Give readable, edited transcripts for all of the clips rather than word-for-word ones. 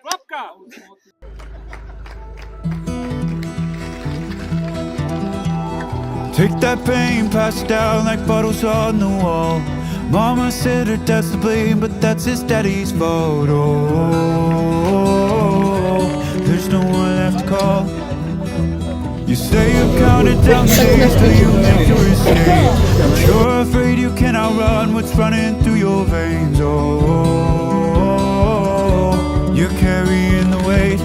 Klapka! Take that pain, pass it down like bottles on the wall. Mama said her dad's to blame, but that's his daddy's fault. Oh, there's no one left to call. You say you counted down the days till you make your escape, but you're afraid you can outrun what's running through your veins. Oh, you're carrying the weight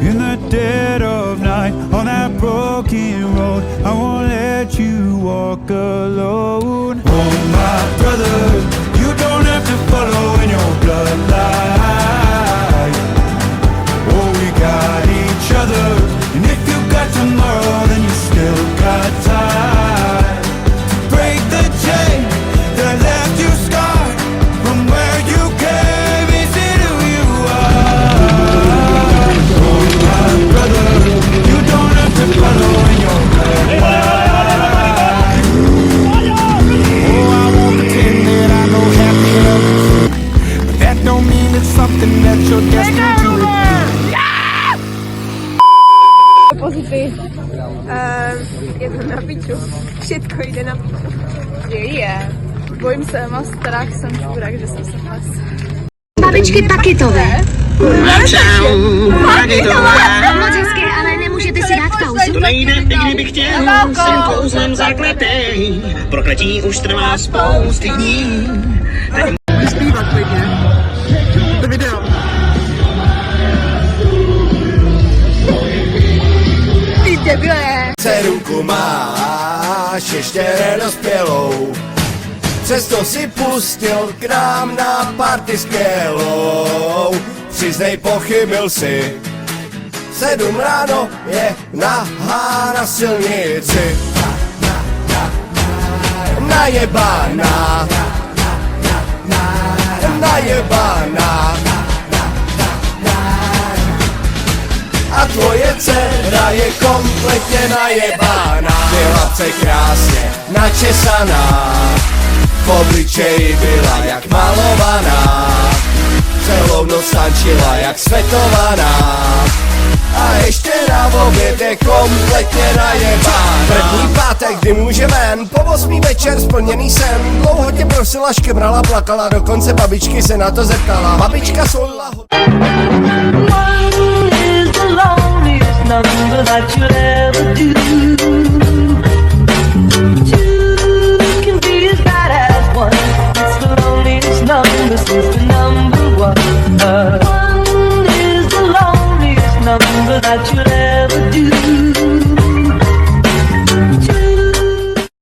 in the dead of night on that broken road. I won't let you walk alone. Oh my brother, you don't have to follow in your bloodline. Oh, we got each other, and if you got tomorrow, then you still got time to break the chain that left you scarred from where you came. Is it who you are? Oh my brother, you don't have to follow in your bloodline. Oh, I won't pretend that I know happy endings, but that don't mean it's something that you're destined to repeat. Pozici. Je to na piču. Všetko jde na piču. Je. Bojím se, mám strach, jsem chudák, že jsem se hlas. Babičky paketové. Paketové. Moc hezké, ale nemůžete si dát pauzu. To nejde, i kdybych chtěl, jsem kouzlem zakletej. Prokletí už trvá spousty dní. Můžeš zpívat klidně. To video. Ty debile. Dcerunku máš ještě nedospělou, přesto si pustil k nám na party skvělou. Přiznej, pochybil si, 7 ráno je nahá na silnici. Najebaná, najebaná. A tvoje dcera je kompletně najebaná. Byla se krásně načesaná, v obličeji byla jak malovaná, celou noc tančila jak světovaná. A ještě na oběd je kompletně najebaná. První pátek, kdy může ven, po 8 večer splněný sen. Dlouho tě prosila, škebrala, plakala, dokonce babičky se na to zeptala. Babička solila number that you'll ever do. Two can be as bad as one. It's the loneliest number since the number one.